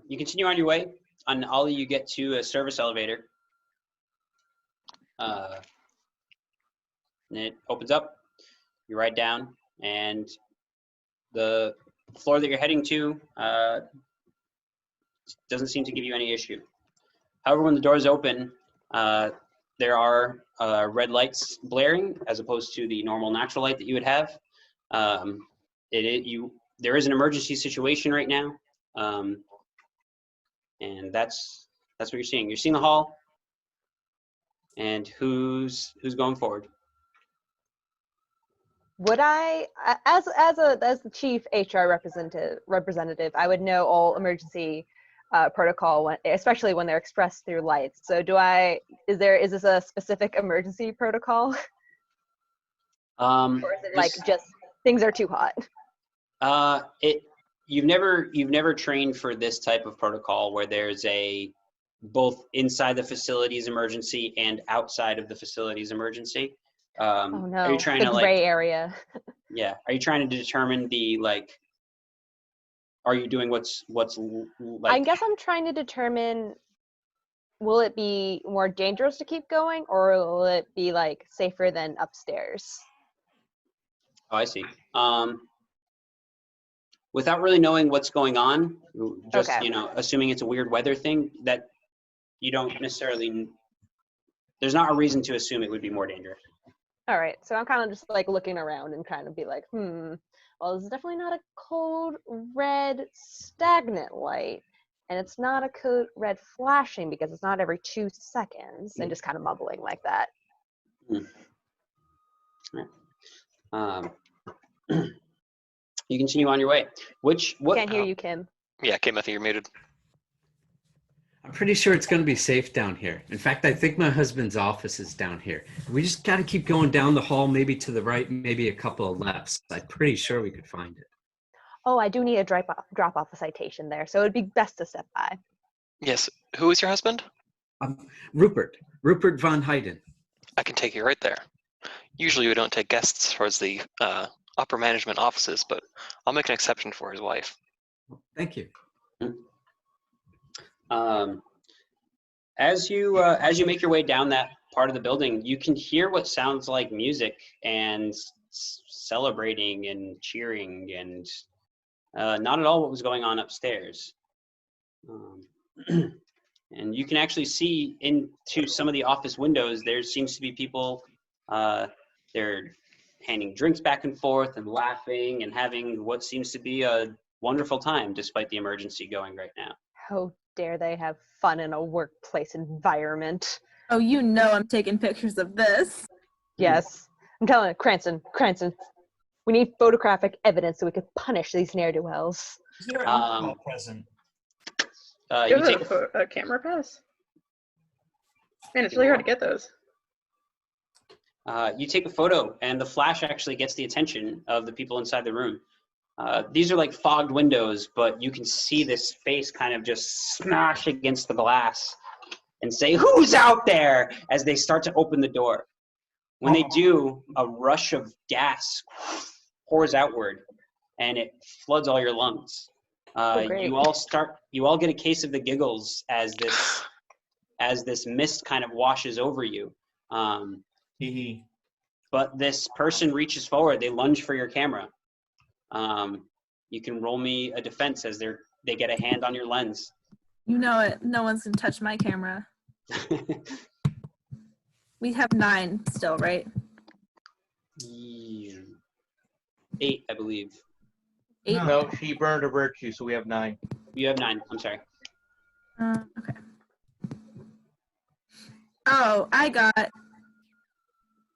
You continue on your way. On Ollie, you get to a service elevator. And it opens up. You ride down, and the floor that you're heading to doesn't seem to give you any issue. However, when the doors open, there are red lights blaring as opposed to the normal natural light that you would have. There is an emergency situation right now, and that's what you're seeing. You're seeing the hall, and who's going forward? Would I, as the chief HR representative, I would know all emergency protocol, especially when they're expressed through lights. So is this a specific emergency protocol? Or is it like just things are too hot? You've never trained for this type of protocol where there's both inside the facility's emergency and outside of the facility's emergency. Oh no, are you trying the gray area. Yeah, are you trying to determine are you doing what's I guess I'm trying to determine, will it be more dangerous to keep going, or will it be safer than upstairs? Oh, I see. Without really knowing what's going on, just assuming it's a weird weather thing, that you don't necessarily, there's not a reason to assume it would be more dangerous. All right, so I'm kind of just looking around and kind of be like, well, this is definitely not a code red stagnant light, and it's not a code red flashing because it's not every 2 seconds, and just kind of mumbling like that. You continue on your way. Can't hear you, Kim. Yeah, Kim, I think you're muted. I'm pretty sure it's going to be safe down here. In fact, I think my husband's office is down here. We just got to keep going down the hall, maybe to the right, maybe a couple of lefts. I'm pretty sure we could find it. Oh, I do need a drop off a citation there, so it'd be best to step by. Yes. Who is your husband? Rupert von Hayden. I can take you right there. Usually we don't take guests towards the upper management offices, but I'll make an exception for his wife. Thank you. As you make your way down that part of the building, you can hear what sounds like music and celebrating and cheering, and not at all what was going on upstairs. And you can actually see into some of the office windows. There seems to be people. They're handing drinks back and forth and laughing and having what seems to be a wonderful time despite the emergency going right now. How dare they have fun in a workplace environment? Oh, you know I'm taking pictures of this. Yes. I'm telling you, Cranston, we need photographic evidence so we could punish these ne'er-do-wells. Is there alcohol present? You take a camera pass? Man, it's really hard to get those. You take a photo, and the flash actually gets the attention of the people inside the room. These are like fogged windows, but you can see this face kind of just smash against the glass and say, "Who's out there?" as they start to open the door. When they do, a rush of gas pours outward, and it floods all your lungs. You all get a case of the giggles as this mist kind of washes over you. But this person reaches forward. They lunge for your camera. You can roll me a defense as they get a hand on your lens. You know it. No one's gonna touch my camera. We have 9 still, right? 8, I believe. 8? No, she burned a virtue, so we have 9. You have 9. I'm sorry. Okay. Oh, I got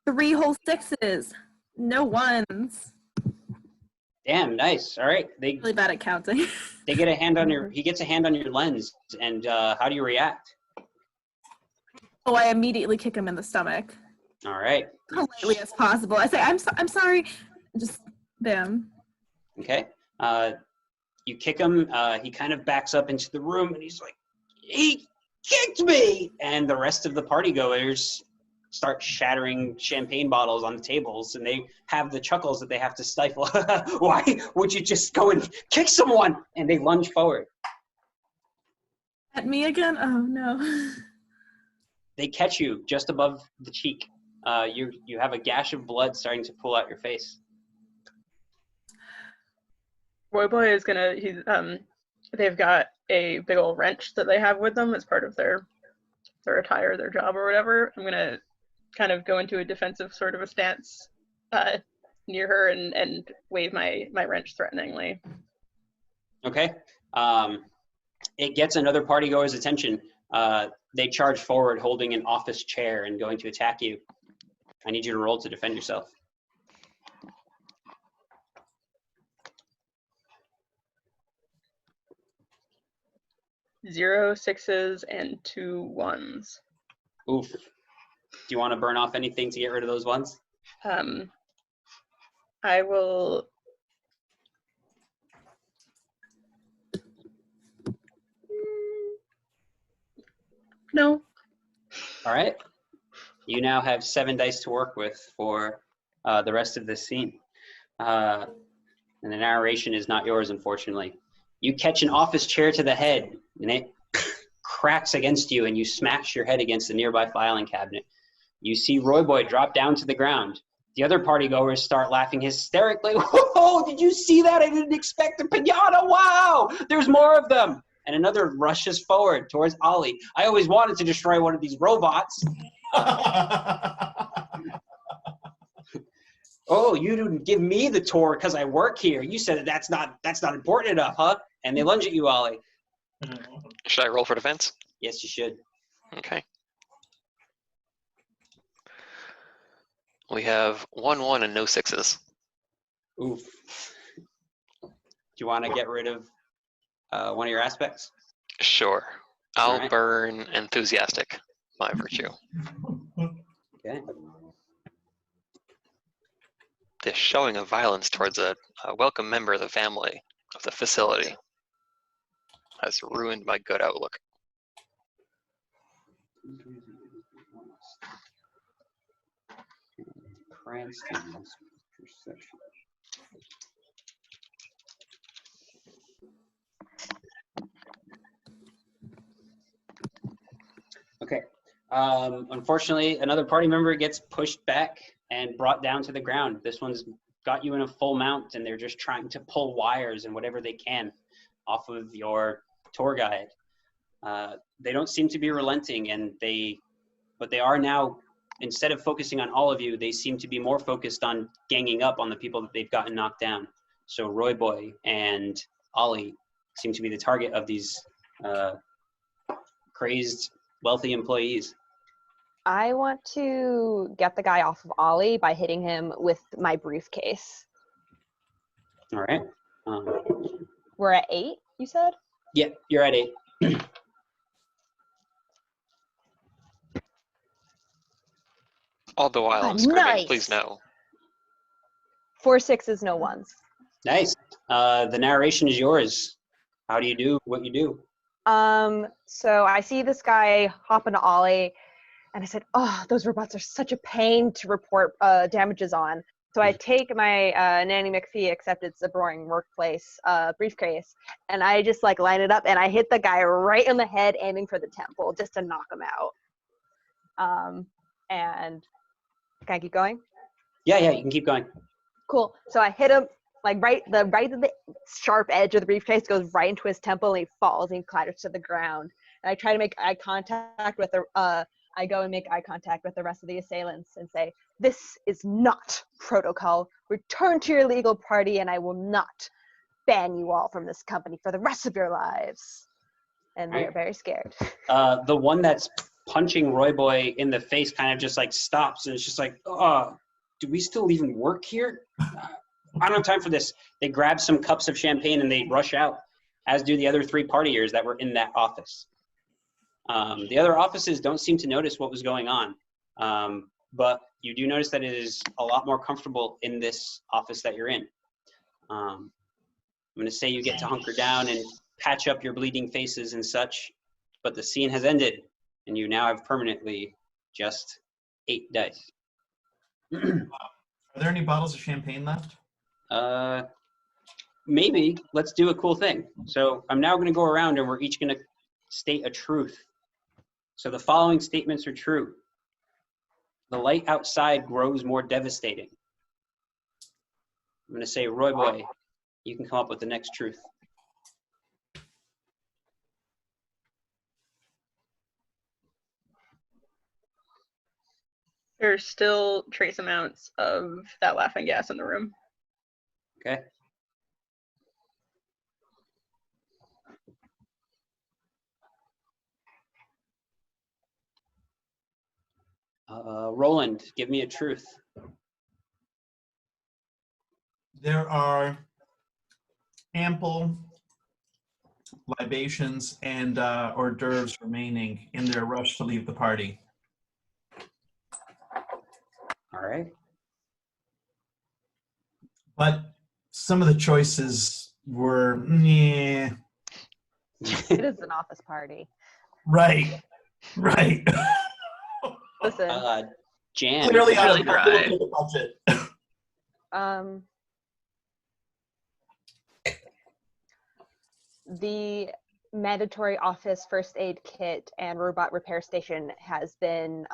3 whole 6s. No 1s. Damn, nice. All right. Really bad at counting. He gets a hand on your lens, and how do you react? Oh, I immediately kick him in the stomach. All right. Politely as possible. I say, I'm sorry. Just bam. Okay. You kick him. He kind of backs up into the room, and he's like, "He kicked me!" And the rest of the partygoers start shattering champagne bottles on the tables, and they have the chuckles that they have to stifle. Why would you just go and kick someone? And they lunge forward. At me again? Oh no. They catch you just above the cheek. You have a gash of blood starting to pull out your face. Roy Boy is gonna. They've got a big old wrench that they have with them as part of their attire, their job, or whatever. I'm gonna kind of go into a defensive sort of a stance near her and wave my wrench threateningly. Okay. It gets another partygoer's attention. They charge forward holding an office chair and going to attack you. I need you to roll to defend yourself. 0 6s and 2 1s. Oof. Do you want to burn off anything to get rid of those ones? I will. No. All right. You now have 7 dice to work with for the rest of this scene. And the narration is not yours, unfortunately. You catch an office chair to the head, and it cracks against you, and you smash your head against the nearby filing cabinet. You see Roy Boy drop down to the ground. The other partygoers start laughing hysterically. Whoa, did you see that? I didn't expect a pinata. Wow, there's more of them. And another rushes forward towards Ollie. I always wanted to destroy one of these robots. Oh, you didn't give me the tour because I work here. You said that's not important enough, huh? And they lunge at you, Ollie. Should I roll for defense? Yes, you should. Okay. We have 1 1 and no 6s. Oof. Do you want to get rid of one of your aspects? Sure. I'll Alright. burn enthusiastic, my virtue. Okay. This showing of violence towards a welcome member of the family of the facility has ruined my good outlook. Cranston's perception. Okay. Unfortunately, another party member gets pushed back and brought down to the ground. This one's got you in a full mount, and they're just trying to pull wires and whatever they can off of your tour guide. They don't seem to be relenting, but they are now, instead of focusing on all of you, they seem to be more focused on ganging up on the people that they've gotten knocked down. So Roy Boy and Ollie seem to be the target of these crazed, wealthy employees. I want to get the guy off of Ollie by hitting him with my briefcase. All right. We're at 8, you said? Yeah, you're at 8. All the while I'm screaming, please no. 4 6s, no 1s. Nice. The narration is yours. How do you do what you do? So I see this guy hop into Ollie, and I said, oh, those robots are such a pain to report damages on. So I take my Nanny McPhee Acceptance a Boring Workplace briefcase, and I just like line it up, and I hit the guy right in the head, aiming for the temple, just to knock him out. And can I keep going? Yeah, you can keep going. Cool. So I hit him like right at the sharp edge of the briefcase, goes right into his temple, and he falls and he clatters to the ground. And I try to make eye contact with the I go and make eye contact with the rest of the assailants and say, this is not protocol. Return to your legal party, and I will not ban you all from this company for the rest of your lives. And they're very scared. The one that's punching Roy Boy in the face kind of just like stops, and it's just like, do we still even work here? I don't have time for this. They grab some cups of champagne and they rush out, as do the other 3 partiers that were in that office. The other offices don't seem to notice what was going on, but you do notice that it is a lot more comfortable in this office that you're in. I'm going to say you get to hunker down and patch up your bleeding faces and such, but the scene has ended, and you now have permanently just 8 dice. Are there any bottles of champagne left? Maybe. Let's do a cool thing. So I'm now going to go around, and we're each going to state a truth. So the following statements are true. The light outside grows more devastating. I'm going to say, Roy Boy, you can come up with the next truth. There's still trace amounts of that laughing gas in the room. Okay. Roland, give me a truth. There are ample libations and hors d'oeuvres remaining in their rush to leave the party. All right. But some of the choices were, yeah, It is an office party. right. Listen, Jan. Clearly out really of dry. the budget. The mandatory office first aid kit and robot repair station has been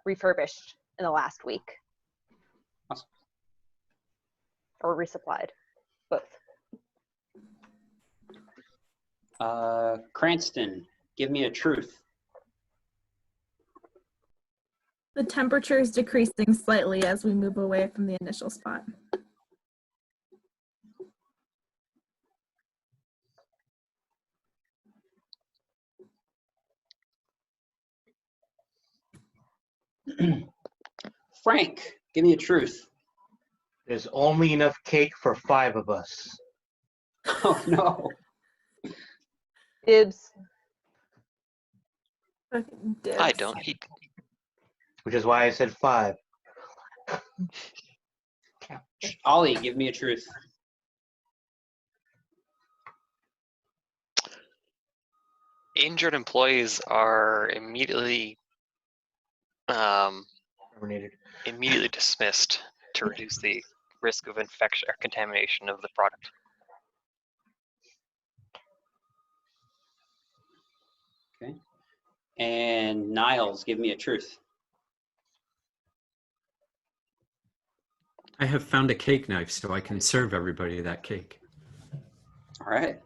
refurbished in the last week. Awesome. Or resupplied, both. Cranston, give me a truth. The temperature is decreasing slightly as we move away from the initial spot. Frank, give me a truth. There's only enough cake for 5 of us. Oh no. Dibs. Fucking dibs. I don't eat. Which is why I said 5. Ollie, give me a truth. Injured employees are immediately Terminated. dismissed to reduce the risk of infection or contamination of the product. Okay. And Niles, give me a truth. I have found a cake knife so I can serve everybody that cake. All right.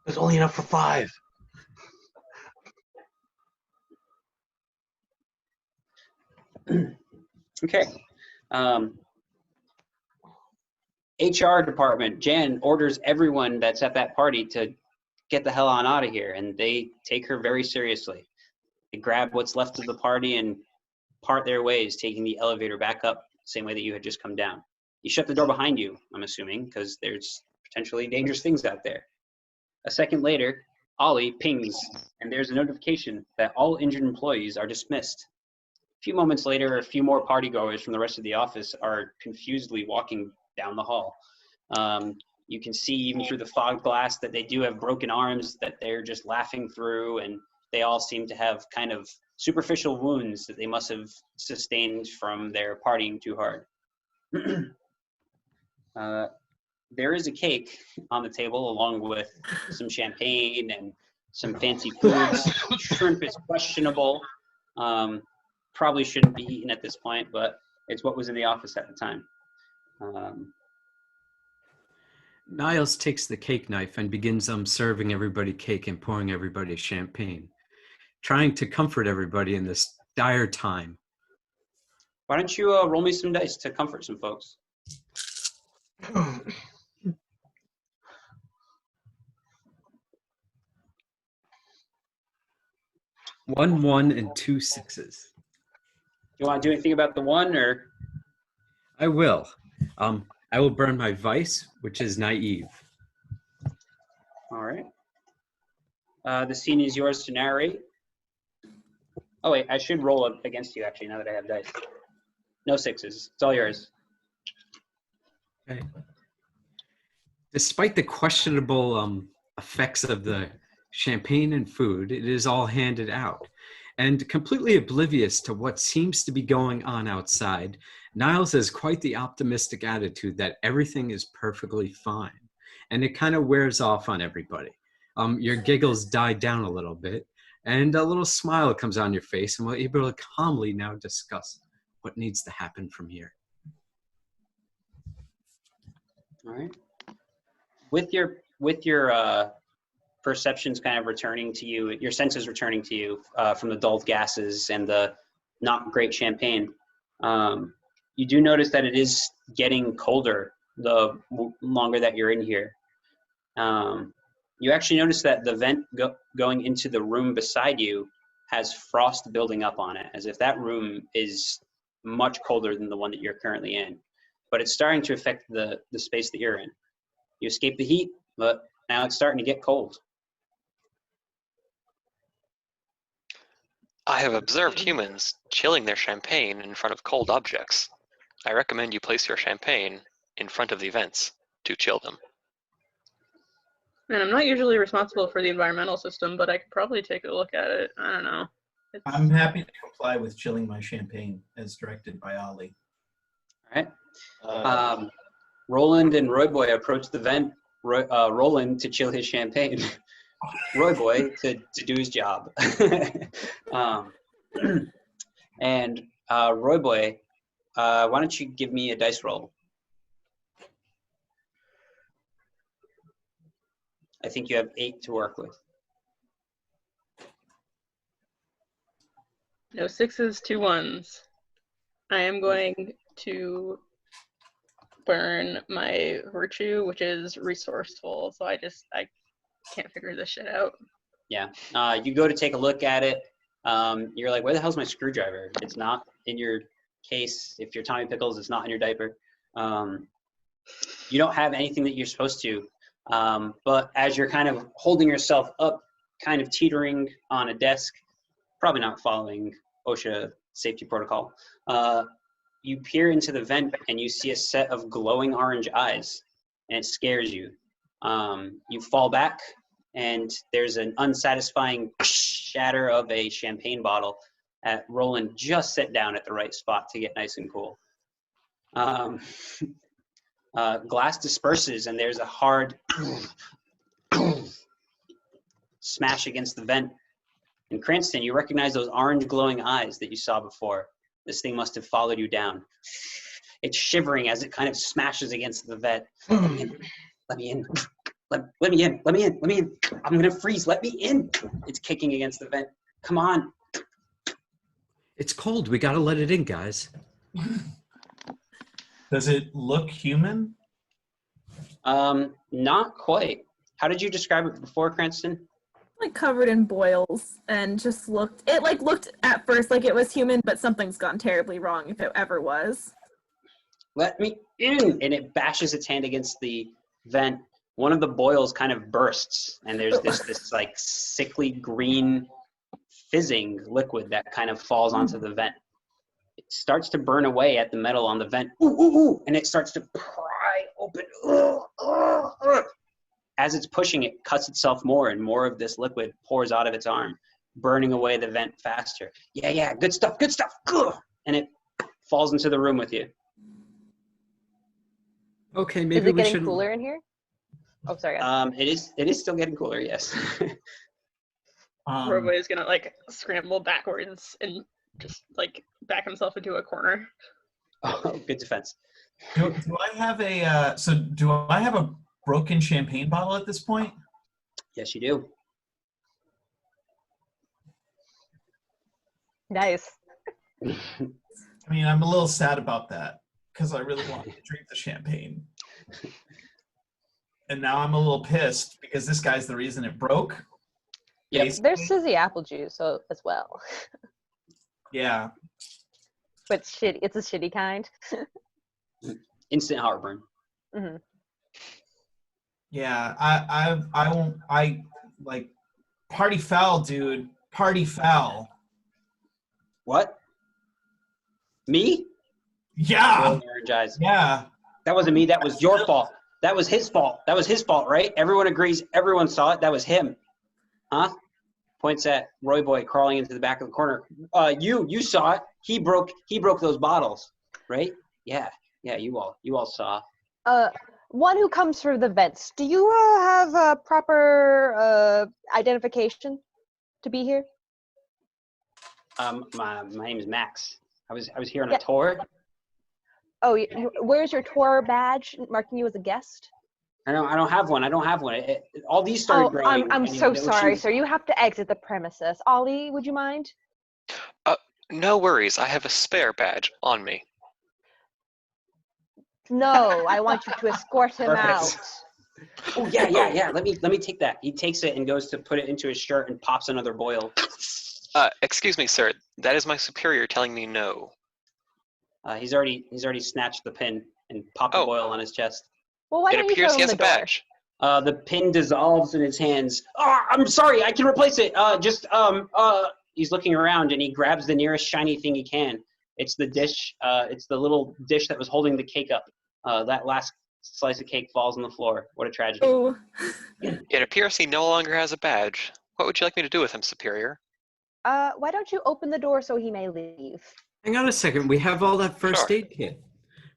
There's only enough for 5. Okay. HR department, Jan orders everyone that's at that party to get the hell on out of here, and they take her very seriously. They grab what's left of the party and part their ways, taking the elevator back up, same way that you had just come down. You shut the door behind you, I'm assuming, because there's potentially dangerous things out there. A second later, Ollie pings, and there's a notification that all injured employees are dismissed. A few moments later, a few more partygoers from the rest of the office are confusedly walking down the hall. You can see even through the fog glass that they do have broken arms that they're just laughing through, and they all seem to have kind of superficial wounds that they must have sustained from their partying too hard. There is a cake on the table along with some champagne and some fancy foods. Shrimp is questionable. Probably shouldn't be eaten at this point, but it's what was in the office at the time. Niles takes the cake knife and begins serving everybody cake and pouring everybody champagne, trying to comfort everybody in this dire time. Why don't you roll me some dice to comfort some folks? 1, 1, and 2 6s. You want to do anything about the one, or? I will. I will burn my vice, which is naive. All right. The scene is yours to narrate. Oh wait, I should roll it against you actually now that I have dice. No 6s. It's all yours. Okay. Despite the questionable effects of the champagne and food, it is all handed out. And completely oblivious to what seems to be going on outside, Niles has quite the optimistic attitude that everything is perfectly fine. And it kind of wears off on everybody. your giggles die down a little bit, and a little smile comes on your face, and we're able to calmly now discuss what needs to happen from here. All right. With your perceptions kind of returning to you, your senses returning to you from the dulled gases and the not great champagne, you do notice that it is getting colder the longer that you're in here. You actually notice that the vent going into the room beside you has frost building up on it, as if that room is much colder than the one that you're currently in. But it's starting to affect the space that you're in. You escape the heat, but now it's starting to get cold. I have observed humans chilling their champagne in front of cold objects. I recommend you place your champagne in front of the vents to chill them. And I'm not usually responsible for the environmental system, but I could probably take a look at it. I don't know. I'm happy to comply with chilling my champagne as directed by Ollie. All right. Roland and Roy Boy approach the vent. Roland to chill his champagne. Roy Boy to do his job. And Roy Boy, why don't you give me a dice roll? I think you have 8 to work with. No 6s, 2 1s. I am going to burn my virtue, which is resourceful. So I can't figure this shit out. Yeah. You go to take a look at it. You're like, where the hell's my screwdriver? It's not in your case. If you're Tommy Pickles, it's not in your diaper. You don't have anything that you're supposed to. But as you're kind of holding yourself up, kind of teetering on a desk, probably not following OSHA safety protocol, you peer into the vent and you see a set of glowing orange eyes, and it scares you. You fall back, and there's an unsatisfying shatter of a champagne bottle at Roland just set down at the right spot to get nice and cool. Glass disperses, and there's a hard smash against the vent. And Cranston, you recognize those orange glowing eyes that you saw before. This thing must have followed you down. It's shivering as it kind of smashes against the vent. Let me in. Let me in. Let me in. Let me in. Let me in. I'm going to freeze. Let me in. It's kicking against the vent. Come on. It's cold. We got to let it in, guys. Does it look human? Not quite. How did you describe it before, Cranston? Like covered in boils and just looked at first like it was human, but something's gone terribly wrong if it ever was. Let me in. And it bashes its hand against the vent. One of the boils kind of bursts, and there's this like sickly green fizzing liquid that kind of falls onto the vent. It starts to burn away at the metal on the vent. Ooh, ooh, ooh, and it starts to pry open. As it's pushing, it cuts itself more, and more of this liquid pours out of its arm, burning away the vent faster. Yeah, good stuff, good stuff. And it falls into the room with you. Okay, Is maybe it we getting should. cooler in here? Oh, sorry. guys. It is still getting cooler, yes. Roy Boy is gonna like scramble backwards and just like back himself into a corner. Oh, good defense. Do I have a broken champagne bottle at this point? Yes, you do. Nice. I mean, I'm a little sad about that because I really wanted to drink the champagne. And now I'm a little pissed because this guy's the reason it broke. Yep. Basically. There's Suzy apple juice as well. Yeah. But shitty. It's a shitty kind. Instant heartburn. Hmm. Yeah, I like party foul, dude. Party foul. What? Me? Yeah. Glowing orange eyes. Yeah. That wasn't me. That was your fault. That was his fault. That was his fault, right? Everyone agrees. Everyone saw it. That was him. Huh? Points at Roy Boy crawling into the back of the corner. You saw it. He broke those bottles, right? Yeah, you all saw. one who comes through the vents, do you have a proper identification to be here? My name is Max. I was here on Yeah. a tour. Oh, where's your tour badge marking you as a guest? I don't have one. All these started Oh, growing. I'm and, so they were sorry, shooting- sir. You have to exit the premises. Ollie, would you mind? No worries. I have a spare badge on me. No, I want you to escort him Perfect. out. Oh yeah. Let me take that. He takes it and goes to put it into his shirt and pops another boil. Excuse me, sir. That is my superior telling me no. He's already snatched the pin and popped the Oh. boil on his chest. Well, why It don't you appears show he him has the a door? badge. The pin dissolves in his hands. Oh, I'm sorry. I can replace it. He's looking around and he grabs the nearest shiny thing he can. It's the dish. It's the little dish that was holding the cake up. That last slice of cake falls on the floor. What a tragedy. Oh, It appears he no longer has a badge. What would you like me to do with him, superior? Why don't you open the door so he may leave? Hang on a second. We have all that first Sure. aid kit.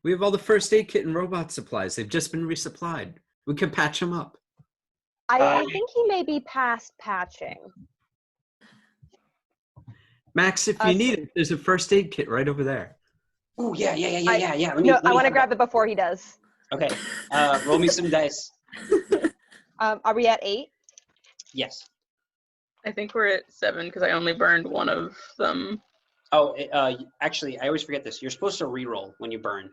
We have all the first aid kit and robot supplies. They've just been resupplied. We can patch him up. I think he may be past patching. Max, if you need it, there's a first aid kit right over there. Oh yeah. Let me, No, let I me want to have grab it before he does. that. Okay. Roll me some dice. Are we at 8? Yes. I think we're at 7 because I only burned one of them. Oh, actually, I always forget this. You're supposed to re-roll when you burn,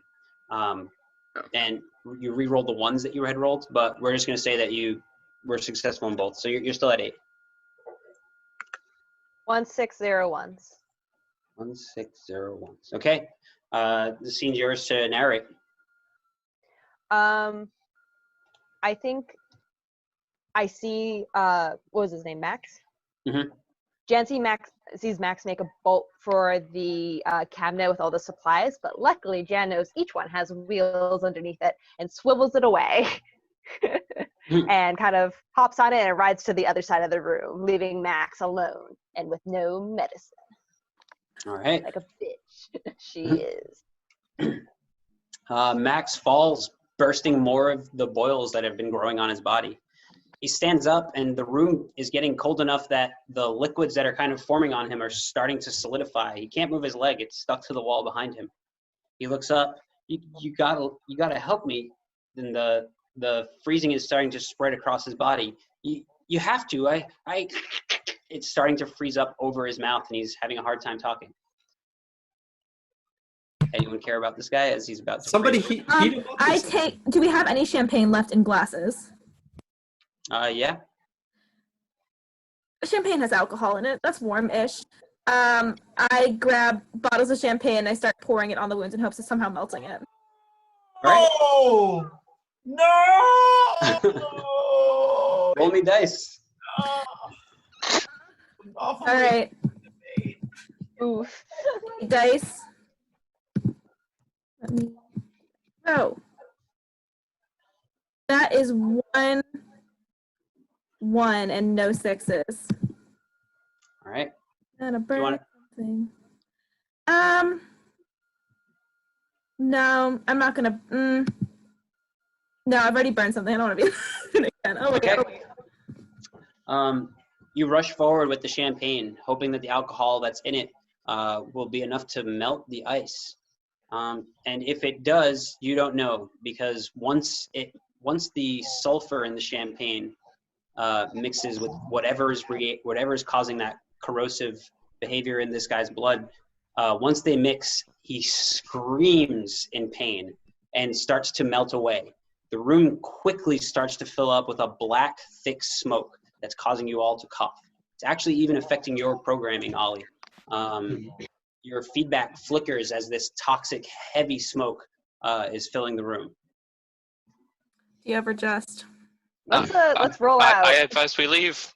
and you re-roll the ones that you had rolled. But we're just going to say that you were successful in both, so you're still at 8. 1601. 1601. Okay. The scene's yours to narrate. I think I see what was his name, Max? Mhm. Jan sees Max make a bolt for the cabinet with all the supplies, but luckily Jan knows each one has wheels underneath it and swivels it away and kind of hops on it and rides to the other side of the room, leaving Max alone and with no medicine. All right. Like a bitch she is. Max falls, bursting more of the boils that have been growing on his body. He stands up, and the room is getting cold enough that the liquids that are kind of forming on him are starting to solidify. He can't move his leg; it's stuck to the wall behind him. He looks up. You gotta help me. And the freezing is starting to spread across his body. You have to. It's starting to freeze up over his mouth, and he's having a hard time talking. Anyone care about this guy as he's about to Somebody freeze? heat him up. do we have any champagne left in glasses? Yeah. Champagne has alcohol in it. That's warm-ish. I grab bottles of champagne and I start pouring it on the wounds in hopes of somehow melting it. All right. No! Roll me dice. All right. Oof. Dice. Let me. Oh. That is 1, 1, and no 6s. All right. And a you burn wanna- thing. No, I'm not gonna. No, I've already burned something. I don't want to be again. Oh wait. Okay. You rush forward with the champagne, hoping that the alcohol that's in it will be enough to melt the ice. And if it does, you don't know, because once the sulfur in the champagne mixes with whatever is causing that corrosive behavior in this guy's blood, once they mix, he screams in pain and starts to melt away. The room quickly starts to fill up with a black, thick smoke that's causing you all to cough. It's actually even affecting your programming, Ollie. Your feedback flickers as this toxic, heavy smoke is filling the room. Do you ever just? Let's roll out. I advise we leave.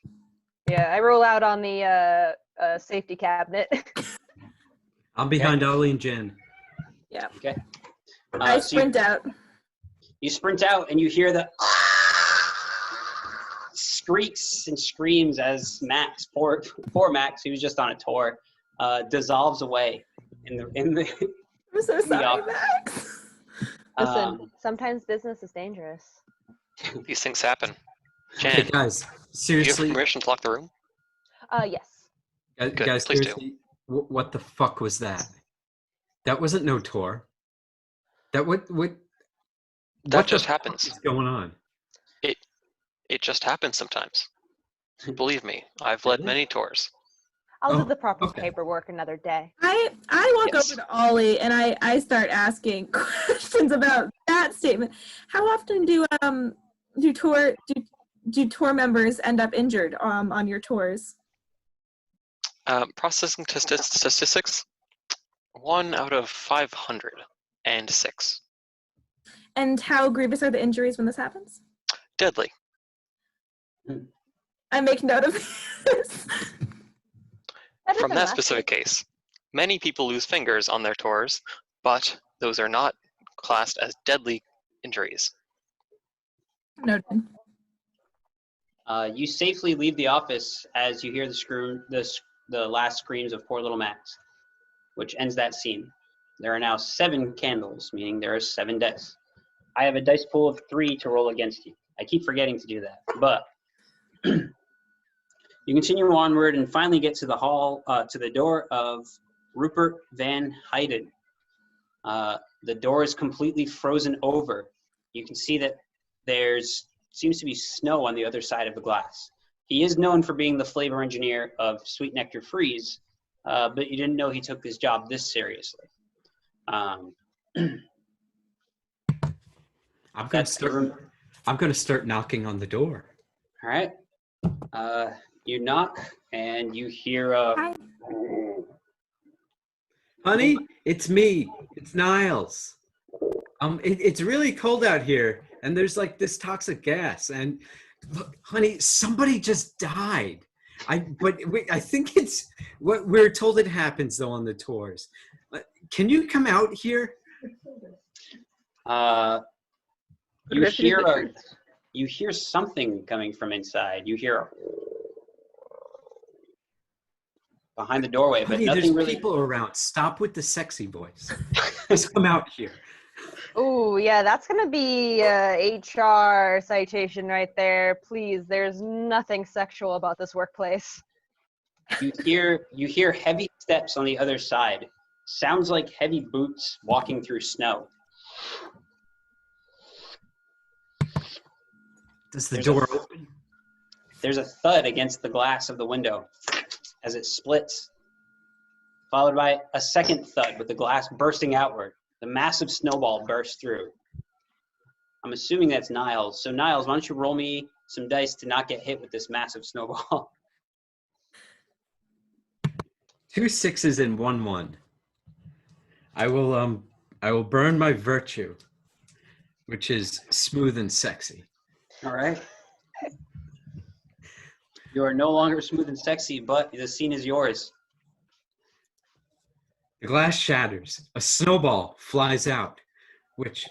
Yeah, I roll out on the safety cabinet. I'm behind Ollie and Jen. Yeah. Okay. I So you- sprint out. You sprint out and you hear the screeks and screams as Max, poor Max, he was just on a tour, dissolves away in the I'm so sorry, office. Max. Listen, sometimes business is dangerous. These things happen. Okay, Jan, guys, do you have seriously, permission to lock the room? Yes. Good, guys, please do. seriously, what the fuck was that? That wasn't no tour. That what That the just fuck happens. is going on? It just happens sometimes. Believe me, I've led Really? many tours. I'll do Oh, the proper okay. paperwork another day. I walk Yes. over to Ollie and I start asking questions about that statement. How often do tour members end up injured on your tours? Processing statistics, 1 out of 506. And how grievous are the injuries when this happens? Deadly. I make note of this. Better From than that last specific week. case, many people lose fingers on their tours, but those are not classed as deadly injuries. Noted. You safely leave the office as you hear the last screams of poor little Max, which ends that scene. There are now 7 candles, meaning there are 7 dice. I have a dice pool of 3 to roll against you. I keep forgetting to do that, but you continue onward and finally get to the hall, to the door of Rupert Van Heiden. The door is completely frozen over. You can see that seems to be snow on the other side of the glass. He is known for being the flavor engineer of Sweet Nectar Freeze, but you didn't know he took this job this seriously. I'm gonna start knocking on the door. All right. You knock and you hear a. Honey, it's me. It's Niles. It's really cold out here, and there's like this toxic gas. And look, honey, somebody just died. I think it's what we're told it happens though on the tours. Can you come out here? You hear something coming from inside. You hear behind the doorway, but Honey, nothing there's really. people around. Stop with the sexy voice. Just come out here. Ooh, yeah, that's gonna be a HR citation right there. Please, there's nothing sexual about this workplace. You hear heavy steps on the other side. Sounds like heavy boots walking through snow. Does the door open? There's a thud against the glass of the window as it splits, followed by a second thud with the glass bursting outward. The massive snowball bursts through. I'm assuming that's Niles. So Niles, why don't you roll me some dice to not get hit with this massive snowball? 2 6s and 1 1. I will burn my virtue, which is smooth and sexy. All right. You are no longer smooth and sexy, but the scene is yours. The glass shatters. A snowball flies out, which,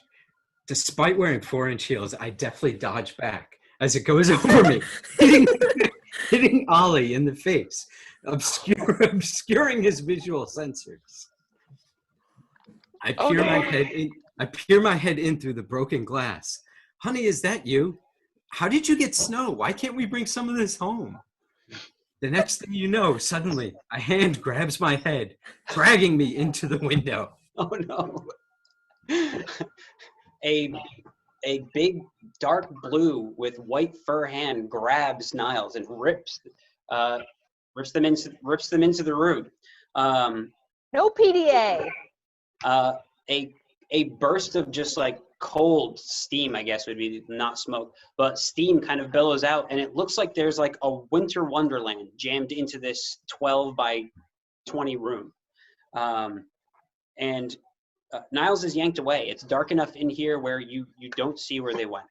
despite wearing 4-inch heels, I definitely dodge back as it goes over me, hitting Ollie in the face, obscuring his visual sensors. I peer my head in through the broken glass. Honey, is that you? How did you get snow? Why can't we bring some of this home? The next thing you know, suddenly a hand grabs my head, dragging me into the window. Oh no. A big dark blue with white fur hand grabs Niles and rips them into the room. No PDA. A burst of just like cold steam, I guess would be not smoke, but steam kind of billows out, and it looks like there's like a winter wonderland jammed into this 12 by 20 room. And Niles is yanked away. It's dark enough in here where you don't see where they went.